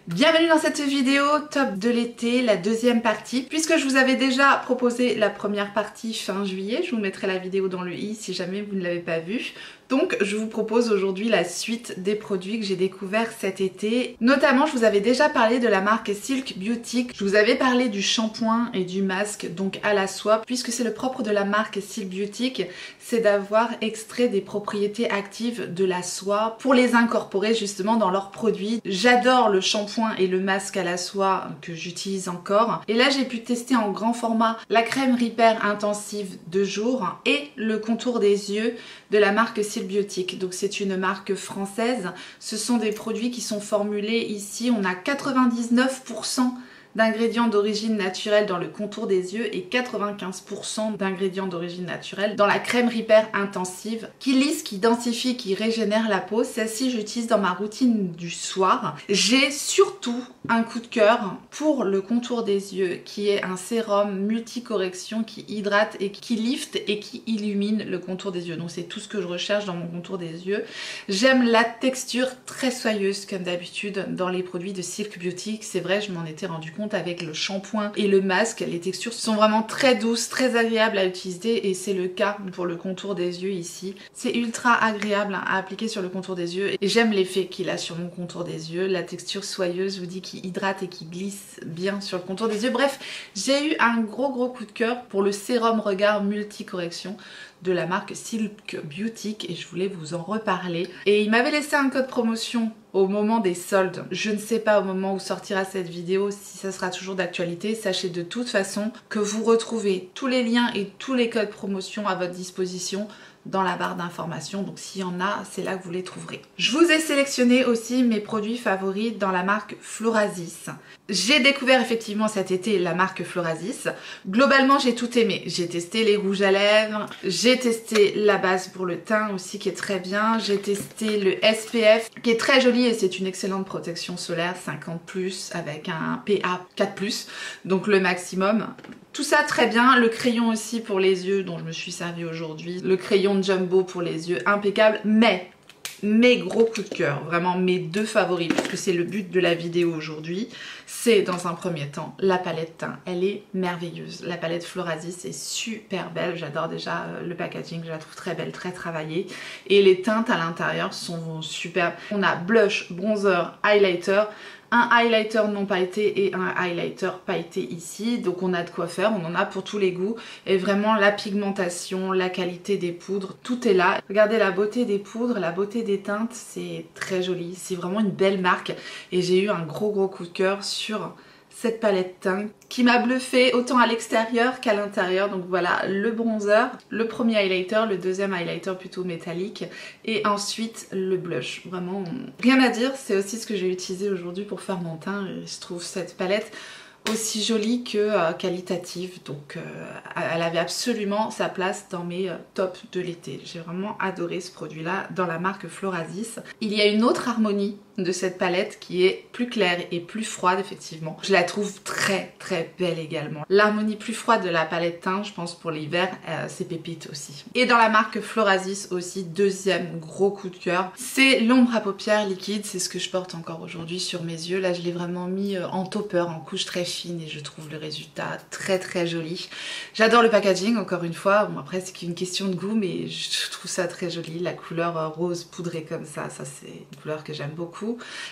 Bienvenue dans cette vidéo top de l'été, la deuxième partie. Puisque je vous avais déjà proposé la première partie fin juillet, je vous mettrai la vidéo dans le i si jamais vous ne l'avez pas vue. Donc je vous propose aujourd'hui la suite des produits que j'ai découverts cet été. Notamment je vous avais déjà parlé de la marque Silk Beauty. Je vous avais parlé du shampoing et du masque donc à la soie. Puisque c'est le propre de la marque Silk Beauty, c'est d'avoir extrait des propriétés actives de la soie pour les incorporer justement dans leurs produits. J'adore le shampoing et le masque à la soie que j'utilise encore. Et là j'ai pu tester en grand format la crème Repair intensive de jour et le contour des yeux de la marque Silk Beauty. Donc c'est une marque française. Ce sont des produits qui sont formulés ici. On a 99% d'ingrédients d'origine naturelle dans le contour des yeux et 95% d'ingrédients d'origine naturelle dans la crème Repair intensive qui lisse, qui densifie, qui régénère la peau. Celle-ci j'utilise dans ma routine du soir. J'ai surtout un coup de cœur pour le contour des yeux qui est un sérum multicorrection qui hydrate et qui lift et qui illumine le contour des yeux. Donc c'est tout ce que je recherche dans mon contour des yeux. J'aime la texture très soyeuse comme d'habitude dans les produits de Silk Beauty. C'est vrai, je m'en étais rendu compte avec le shampoing et le masque. Les textures sont vraiment très douces, très agréables à utiliser et c'est le cas pour le contour des yeux ici. C'est ultra agréable à appliquer sur le contour des yeux et j'aime l'effet qu'il a sur mon contour des yeux. La texture soyeuse, je vous dis, qui hydrate et qui glisse bien sur le contour des yeux. Bref, j'ai eu un gros coup de cœur pour le sérum regard multicorrection de la marque Silk Beauty et je voulais vous en reparler. Et il m'avait laissé un code promotion au moment des soldes. Je ne sais pas au moment où sortira cette vidéo si ça sera toujours d'actualité. Sachez de toute façon que vous retrouvez tous les liens et tous les codes promotion à votre disposition dans la barre d'informations, donc s'il y en a, c'est là que vous les trouverez. Je vous ai sélectionné aussi mes produits favoris dans la marque Florasis. J'ai découvert effectivement cet été la marque Florasis. Globalement, j'ai tout aimé. J'ai testé les rouges à lèvres, j'ai testé la base pour le teint aussi qui est très bien, j'ai testé le SPF qui est très joli et c'est une excellente protection solaire 50+ avec un PA 4+, donc le maximum. Tout ça très bien, le crayon aussi pour les yeux dont je me suis servi aujourd'hui, le crayon Jumbo pour les yeux impeccable, mais mes gros coups de cœur, vraiment mes deux favoris, puisque c'est le but de la vidéo aujourd'hui, c'est dans un premier temps la palette teint. Elle est merveilleuse, la palette Florasis est super belle, j'adore déjà le packaging, je la trouve très belle, très travaillée, et les teintes à l'intérieur sont superbes. On a blush, bronzer, highlighter, un highlighter non pailleté et un highlighter pailleté ici, donc on a de quoi faire, on en a pour tous les goûts et vraiment la pigmentation, la qualité des poudres, tout est là. Regardez la beauté des poudres, la beauté des teintes, c'est très joli, c'est vraiment une belle marque et j'ai eu un gros coup de cœur sur cette palette teint qui m'a bluffé autant à l'extérieur qu'à l'intérieur. Donc voilà, le bronzer, le premier highlighter, le deuxième highlighter plutôt métallique et ensuite le blush. Vraiment rien à dire, c'est aussi ce que j'ai utilisé aujourd'hui pour faire mon teint. Je trouve cette palette aussi jolie que qualitative, donc elle avait absolument sa place dans mes tops de l'été. J'ai vraiment adoré ce produit là dans la marque Florasis. Il y a une autre harmonie de cette palette qui est plus claire et plus froide effectivement. Je la trouve très belle également. L'harmonie plus froide de la palette teint, je pense pour l'hiver, c'est pépite aussi. Et dans la marque Florasis aussi, deuxième gros coup de cœur, c'est l'ombre à paupières liquide, c'est ce que je porte encore aujourd'hui sur mes yeux. Là je l'ai vraiment mis en topper, en couche très fine et je trouve le résultat très joli. J'adore le packaging encore une fois, bon après c'est qu'une question de goût mais je trouve ça très joli. La couleur rose poudrée comme ça c'est une couleur que j'aime beaucoup.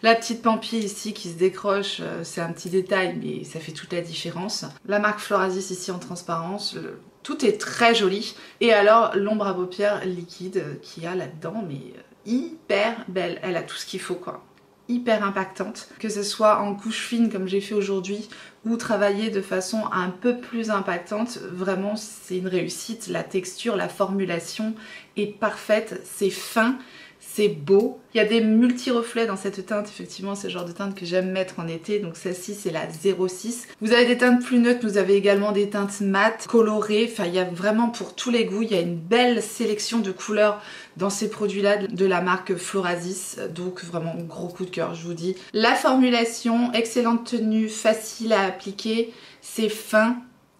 La petite pampille ici qui se décroche, c'est un petit détail mais ça fait toute la différence. La marque Florasis ici en transparence, tout est très joli. Et alors l'ombre à paupières liquide qu'il y a là-dedans, mais hyper belle, elle a tout ce qu'il faut quoi. Hyper impactante, que ce soit en couche fine comme j'ai fait aujourd'hui ou travailler de façon un peu plus impactante, vraiment c'est une réussite. La texture, la formulation est parfaite, c'est fin, c'est beau. Il y a des multi-reflets dans cette teinte, effectivement c'est le genre de teinte que j'aime mettre en été, donc celle-ci c'est la 06. Vous avez des teintes plus neutres, vous avez également des teintes mates, colorées, enfin il y a vraiment pour tous les goûts, il y a une belle sélection de couleurs dans ces produits-là de la marque Florasis, donc vraiment gros coup de cœur je vous dis. La formulation, excellente tenue, facile à appliquer, c'est fin,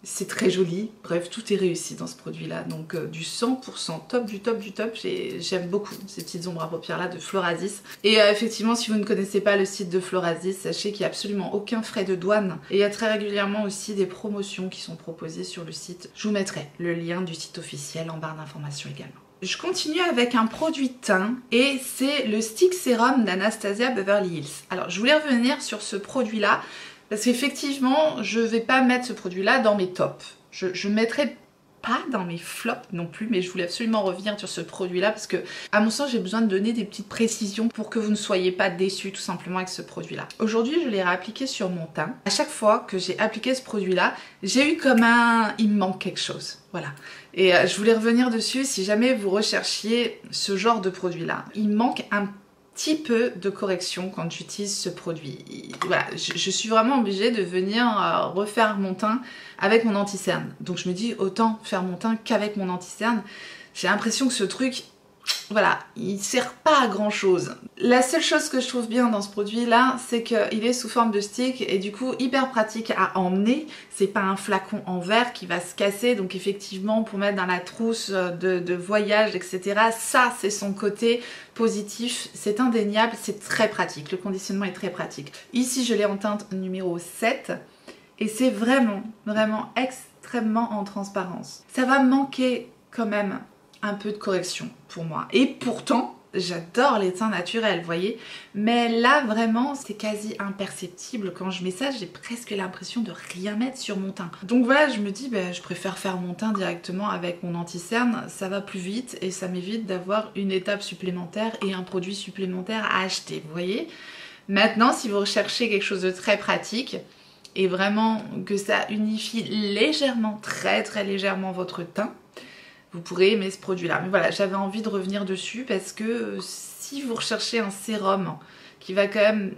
c'est très joli, bref tout est réussi dans ce produit là, donc du 100% top du top du top, j'aime beaucoup ces petites ombres à paupières là de Florasis. Et effectivement si vous ne connaissez pas le site de Florasis, sachez qu'il n'y a absolument aucun frais de douane et il y a très régulièrement aussi des promotions qui sont proposées sur le site. Je vous mettrai le lien du site officiel en barre d'informations également. Je continue avec un produit teint et c'est le stick sérum d'Anastasia Beverly Hills. Alors je voulais revenir sur ce produit là parce qu'effectivement je vais pas mettre ce produit là dans mes tops. Je mettrai pas dans mes flops non plus, mais je voulais absolument revenir sur ce produit là parce que à mon sens j'ai besoin de donner des petites précisions pour que vous ne soyez pas déçus tout simplement avec ce produit là. Aujourd'hui je l'ai réappliqué sur mon teint. À chaque fois que j'ai appliqué ce produit là, j'ai eu comme il me manque quelque chose, voilà. Et je voulais revenir dessus si jamais vous recherchiez ce genre de produit là. Il manque un petit peu de correction quand j'utilise ce produit. Voilà, je suis vraiment obligée de venir refaire mon teint avec mon anti-cerne. Donc je me dis autant faire mon teint qu'avec mon anti-cerne. J'ai l'impression que ce truc, voilà, il sert pas à grand chose. La seule chose que je trouve bien dans ce produit là, c'est qu'il est sous forme de stick et du coup hyper pratique à emmener. C'est pas un flacon en verre qui va se casser, donc effectivement pour mettre dans la trousse de voyage, etc. Ça c'est son côté positif, c'est indéniable, c'est très pratique. Le conditionnement est très pratique. Ici je l'ai en teinte numéro 7 et c'est vraiment extrêmement en transparence. Ça va manquer quand même un peu de correction pour moi. Et pourtant, j'adore les teints naturels, vous voyez. Mais là, vraiment, c'est quasi imperceptible. Quand je mets ça, j'ai presque l'impression de rien mettre sur mon teint. Donc voilà, je me dis, je préfère faire mon teint directement avec mon anti-cerne. Ça va plus vite et ça m'évite d'avoir une étape supplémentaire et un produit supplémentaire à acheter, vous voyez. Maintenant, si vous recherchez quelque chose de très pratique et vraiment que ça unifie légèrement, très légèrement votre teint, vous pourrez aimer ce produit là. Mais voilà, j'avais envie de revenir dessus parce que si vous recherchez un sérum qui va quand même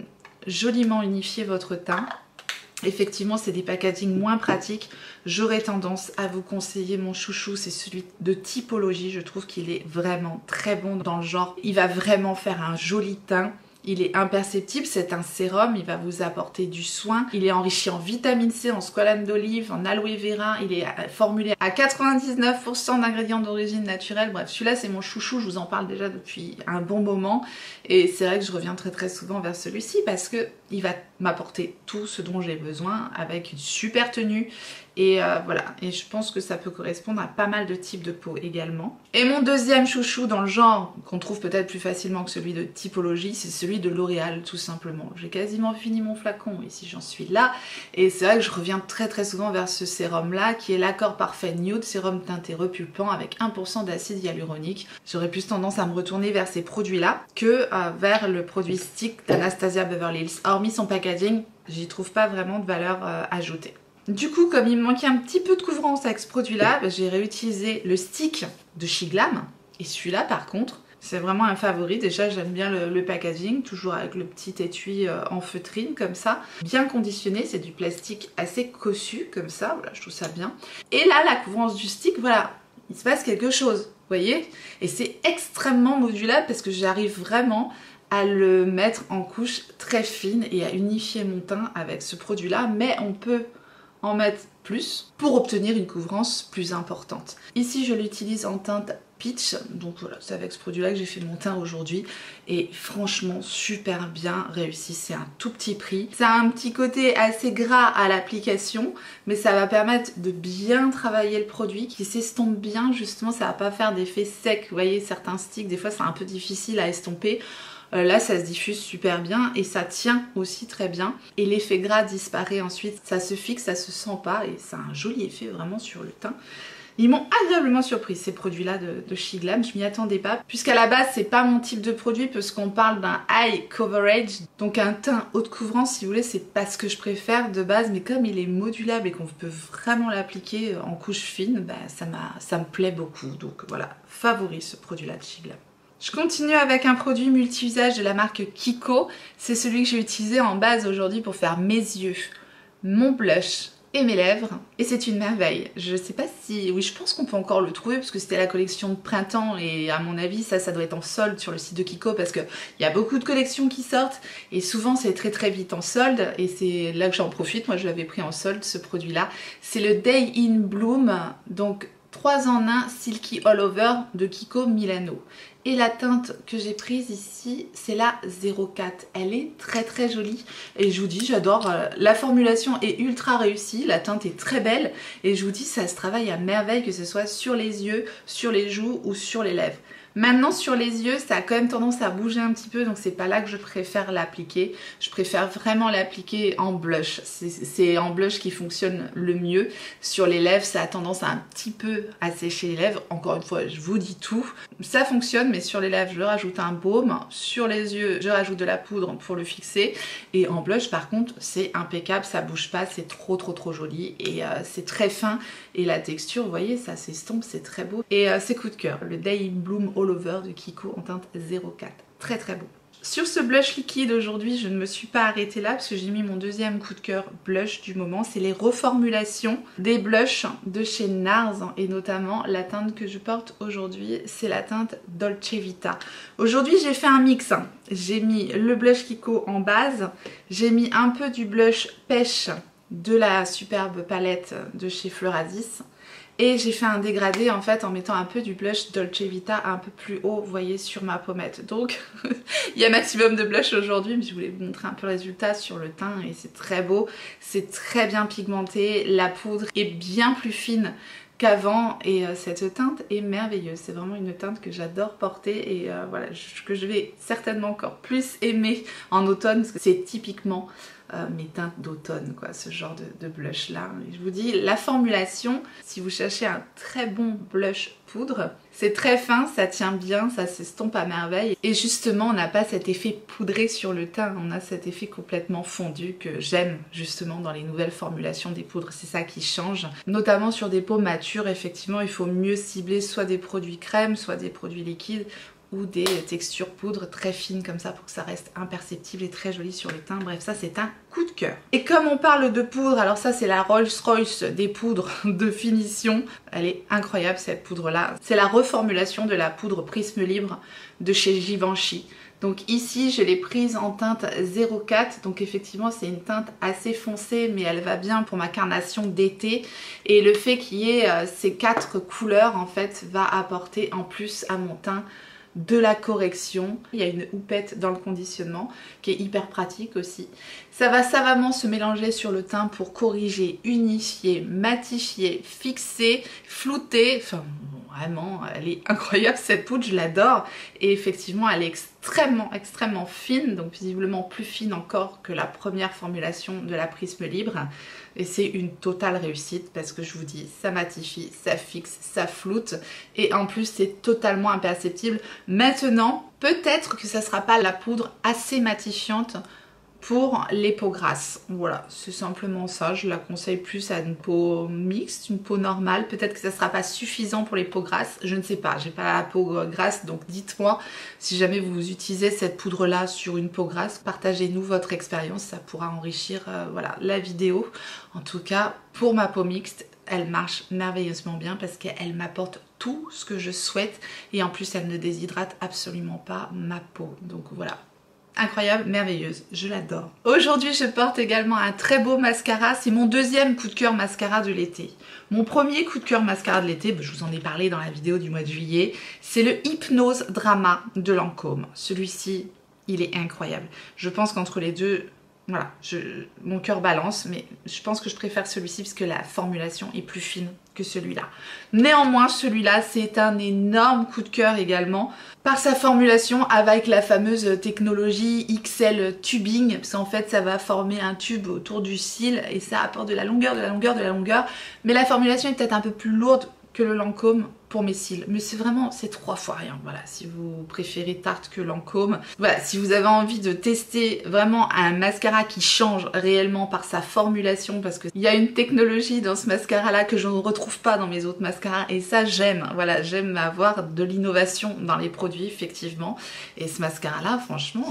joliment unifier votre teint, effectivement c'est des packagings moins pratiques, j'aurais tendance à vous conseiller mon chouchou, c'est celui de Typologie. Je trouve qu'il est vraiment très bon dans le genre, il va vraiment faire un joli teint. Il est imperceptible, c'est un sérum, il va vous apporter du soin. Il est enrichi en vitamine C, en squalane d'olive, en aloe vera. Il est formulé à 99% d'ingrédients d'origine naturelle. Bref, celui-là c'est mon chouchou, je vous en parle déjà depuis un bon moment. Et c'est vrai que je reviens très souvent vers celui-ci parce que il va m'apporter tout ce dont j'ai besoin avec une super tenue. Et voilà, et je pense que ça peut correspondre à pas mal de types de peau également. Et mon deuxième chouchou dans le genre, qu'on trouve peut-être plus facilement que celui de Typologie, c'est celui de L'Oréal tout simplement. J'ai quasiment fini mon flacon, ici j'en suis là. Et c'est vrai que je reviens très souvent vers ce sérum là, qui est l'Accord Parfait Nude, sérum teinté repulpant avec 1% d'acide hyaluronique. J'aurais plus tendance à me retourner vers ces produits là que vers le produit stick d'Anastasia Beverly Hills. Hormis son packaging, j'y trouve pas vraiment de valeur ajoutée. Du coup, comme il me manquait un petit peu de couvrance avec ce produit-là, j'ai réutilisé le stick de Shiglam. Et celui-là, par contre, c'est vraiment un favori. Déjà, j'aime bien le packaging, toujours avec le petit étui en feutrine, comme ça. Bien conditionné, c'est du plastique assez cossu, comme ça. Voilà, je trouve ça bien. Et là, la couvrance du stick, voilà, il se passe quelque chose, vous voyez. Et c'est extrêmement modulable parce que j'arrive vraiment à le mettre en couche très fine et à unifier mon teint avec ce produit-là. Mais on peut en mettre plus pour obtenir une couvrance plus importante. Ici je l'utilise en teinte peach, donc voilà, c'est avec ce produit là que j'ai fait mon teint aujourd'hui et franchement super bien réussi. C'est un tout petit prix, ça a un petit côté assez gras à l'application mais ça va permettre de bien travailler le produit qui s'estompe bien, justement ça va pas faire d'effet sec. Vous voyez certains sticks des fois c'est un peu difficile à estomper. Là ça se diffuse super bien et ça tient aussi très bien et l'effet gras disparaît ensuite, ça se fixe, ça se sent pas et ça a un joli effet vraiment sur le teint. Ils m'ont agréablement surpris ces produits là de Shiglam, je m'y attendais pas puisqu'à la base c'est pas mon type de produit puisqu'on parle d'un high coverage, donc un teint haute couvrance si vous voulez, c'est pas ce que je préfère de base, mais comme il est modulable et qu'on peut vraiment l'appliquer en couche fine, ça me plaît beaucoup, donc voilà, favori ce produit là de Shiglam. Je continue avec un produit multi-usage de la marque Kiko. C'est celui que j'ai utilisé en base aujourd'hui pour faire mes yeux, mon blush et mes lèvres, et c'est une merveille. Je sais pas si... Oui, je pense qu'on peut encore le trouver parce que c'était la collection de printemps et à mon avis ça doit être en solde sur le site de Kiko parce qu'il y a beaucoup de collections qui sortent et souvent c'est très vite en solde et c'est là que j'en profite. Moi je l'avais pris en solde ce produit là. C'est le Day in Bloom, donc 3 en 1 Silky All Over de Kiko Milano. Et la teinte que j'ai prise ici, c'est la 04. Elle est très jolie et je vous dis, j'adore. La formulation est ultra réussie, la teinte est très belle et je vous dis, ça se travaille à merveille, que ce soit sur les yeux, sur les joues ou sur les lèvres. Maintenant sur les yeux, ça a quand même tendance à bouger un petit peu, donc c'est pas là que je préfère l'appliquer. Je préfère vraiment l'appliquer en blush. C'est en blush qui fonctionne le mieux. Sur les lèvres, ça a tendance à un petit peu à sécher les lèvres. Encore une fois, je vous dis tout. Ça fonctionne, mais sur les lèvres, je rajoute un baume. Sur les yeux, je rajoute de la poudre pour le fixer. Et en blush, par contre, c'est impeccable, ça bouge pas, c'est trop joli. Et c'est très fin. Et la texture, vous voyez, ça s'estompe, c'est très beau. Et c'est coup de cœur, le Day in Bloom All Over de Kiko en teinte 04. Très beau. Sur ce blush liquide aujourd'hui, je ne me suis pas arrêtée là parce que j'ai mis mon deuxième coup de cœur blush du moment. C'est les reformulations des blushs de chez NARS et notamment la teinte que je porte aujourd'hui, c'est la teinte Dolce Vita. Aujourd'hui, j'ai fait un mix. J'ai mis le blush Kiko en base, j'ai mis un peu du blush pêche de la superbe palette de chez Floradis. Et j'ai fait un dégradé en fait en mettant un peu du blush Dolce Vita un peu plus haut, vous voyez, sur ma pommette. Donc il y a maximum de blush aujourd'hui, mais je voulais vous montrer un peu le résultat sur le teint et c'est très beau. C'est très bien pigmenté, la poudre est bien plus fine qu'avant et cette teinte est merveilleuse. C'est vraiment une teinte que j'adore porter et voilà, que je vais certainement encore plus aimer en automne parce que c'est typiquement mes teintes d'automne, quoi, ce genre de blush là. Et je vous dis, la formulation, si vous cherchez un très bon blush poudre, c'est très fin, ça tient bien, ça s'estompe à merveille. Et justement, on n'a pas cet effet poudré sur le teint, on a cet effet complètement fondu que j'aime justement dans les nouvelles formulations des poudres. C'est ça qui change. Notamment sur des peaux matures, effectivement, il faut mieux cibler soit des produits crème, soit des produits liquides, ou des textures poudre très fines comme ça pour que ça reste imperceptible et très joli sur les teints. Bref, ça c'est un coup de cœur. Et comme on parle de poudre, alors ça c'est la Rolls-Royce des poudres de finition. Elle est incroyable cette poudre là. C'est la reformulation de la poudre Prisme Libre de chez Givenchy. Donc ici je l'ai prise en teinte 04, donc effectivement c'est une teinte assez foncée mais elle va bien pour ma carnation d'été et le fait qu'il y ait ces 4 couleurs en fait va apporter en plus à mon teint de la correction. Il y a une houppette dans le conditionnement qui est hyper pratique aussi. Ça va savamment se mélanger sur le teint pour corriger, unifier, matifier, fixer, flouter. Enfin vraiment, elle est incroyable cette poudre, je l'adore. Et effectivement, elle est extrêmement fine, donc visiblement plus fine encore que la première formulation de la Prisme Libre. Et c'est une totale réussite parce que je vous dis, ça matifie, ça fixe, ça floute et en plus c'est totalement imperceptible. Maintenant, peut-être que ça sera pas la poudre assez matifiante pour les peaux grasses. Voilà, c'est simplement ça. Je la conseille plus à une peau mixte, une peau normale. Peut-être que ça sera pas suffisant pour les peaux grasses. Je ne sais pas, j'ai pas la peau grasse, donc dites-moi si jamais vous utilisez cette poudre là sur une peau grasse. Partagez-nous votre expérience, ça pourra enrichir voilà, la vidéo. En tout cas, pour ma peau mixte, elle marche merveilleusement bien parce qu'elle m'apporte tout ce que je souhaite et en plus elle ne déshydrate absolument pas ma peau. Donc voilà. Incroyable, merveilleuse, je l'adore. Aujourd'hui, je porte également un très beau mascara. C'est mon deuxième coup de cœur mascara de l'été. Mon premier coup de cœur mascara de l'été, je vous en ai parlé dans la vidéo du mois de juillet, c'est le Hypnose Drama de Lancôme. Celui-ci, il est incroyable. Je pense qu'entre les deux, voilà, mon cœur balance, mais je pense que je préfère celui-ci parce que la formulation est plus fine que celui-là. Néanmoins, celui-là, c'est un énorme coup de cœur également par sa formulation avec la fameuse technologie XL tubing, parce qu'en fait, ça va former un tube autour du cil et ça apporte de la longueur, mais la formulation est peut-être un peu plus lourde que le Lancôme pour mes cils, mais c'est vraiment, c'est 3 fois rien. Voilà, si vous préférez Tarte que Lancôme. Voilà, si vous avez envie de tester vraiment un mascara qui change réellement par sa formulation, parce qu'il y a une technologie dans ce mascara là que je ne retrouve pas dans mes autres mascaras, et ça j'aime. Voilà, j'aime avoir de l'innovation dans les produits, effectivement. Et ce mascara là, franchement,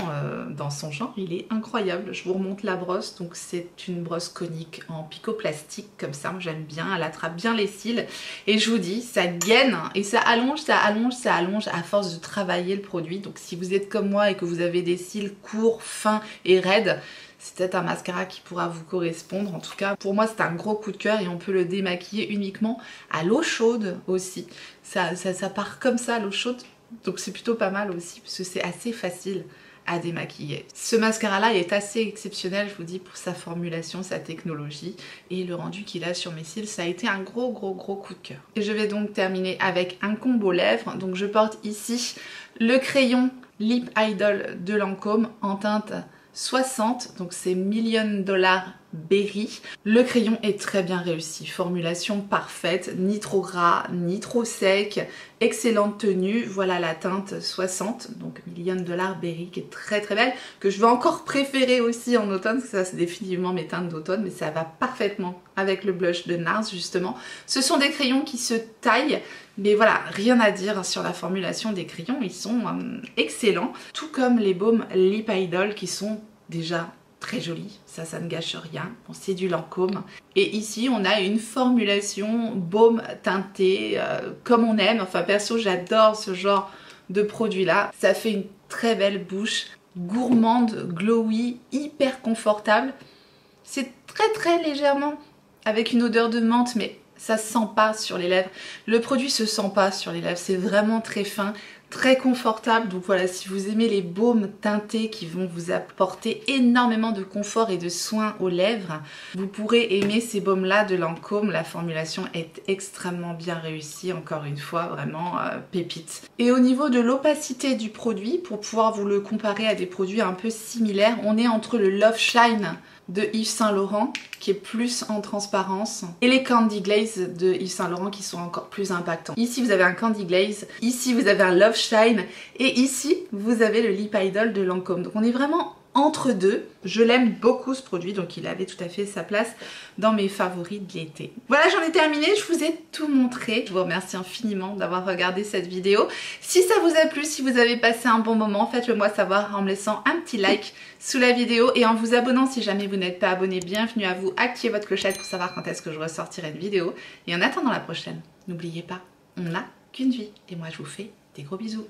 dans son genre, il est incroyable. Je vous remonte la brosse, donc c'est une brosse conique en picoplastique, comme ça, j'aime bien, elle attrape bien les cils. Et je vous dis, ça gaine et ça allonge, ça allonge, ça allonge à force de travailler le produit. Donc si vous êtes comme moi et que vous avez des cils courts, fins et raides, c'est peut-être un mascara qui pourra vous correspondre. En tout cas, pour moi, c'est un gros coup de cœur et on peut le démaquiller uniquement à l'eau chaude aussi. Ça part comme ça à l'eau chaude, donc c'est plutôt pas mal aussi parce que c'est assez facile à démaquiller. Ce mascara là est assez exceptionnel, je vous dis, pour sa formulation, sa technologie et le rendu qu'il a sur mes cils. Ça a été un gros coup de cœur. Et je vais donc terminer avec un combo lèvres. Donc je porte ici le crayon Lip Idol de Lancôme en teinte 60, donc c'est $1 000 000 Berry. Le crayon est très bien réussi, formulation parfaite, ni trop gras, ni trop sec, excellente tenue. Voilà la teinte 60, donc $1 000 000 Berry qui est très belle, que je vais encore préférer aussi en automne, parce que ça c'est définitivement mes teintes d'automne, mais ça va parfaitement avec le blush de NARS justement. Ce sont des crayons qui se taillent, mais voilà, rien à dire sur la formulation des crayons, ils sont excellents. Tout comme les baumes Lip Idol qui sont déjà très jolis, ça ne gâche rien. Bon, c'est du Lancôme. Et ici, on a une formulation baume teinté comme on aime. Enfin, perso, j'adore ce genre de produit-là. Ça fait une très belle bouche, gourmande, glowy, hyper confortable. C'est très légèrement avec une odeur de menthe, mais ça se sent pas sur les lèvres. Le produit se sent pas sur les lèvres, c'est vraiment très fin, très confortable. Donc voilà, si vous aimez les baumes teintés qui vont vous apporter énormément de confort et de soin aux lèvres, vous pourrez aimer ces baumes là de Lancôme. La formulation est extrêmement bien réussie, encore une fois, vraiment pépite. Et au niveau de l'opacité du produit, pour pouvoir vous le comparer à des produits un peu similaires, on est entre le Love Shine de Yves Saint Laurent qui est plus en transparence et les Candy Glaze de Yves Saint Laurent qui sont encore plus impactants. Ici vous avez un Candy Glaze, ici vous avez un Love Shine et ici vous avez le Lip Idol de Lancôme. Donc on est vraiment entre deux. Je l'aime beaucoup ce produit, donc il avait tout à fait sa place dans mes favoris de l'été. Voilà, j'en ai terminé, je vous ai tout montré. Je vous remercie infiniment d'avoir regardé cette vidéo. Si ça vous a plu, si vous avez passé un bon moment, faites-le moi savoir en me laissant un petit like sous la vidéo et en vous abonnant si jamais vous n'êtes pas abonné. Bienvenue à vous, activez votre clochette pour savoir quand est-ce que je ressortirai une vidéo. Et en attendant la prochaine, n'oubliez pas, on n'a qu'une vie. Et moi je vous fais des gros bisous.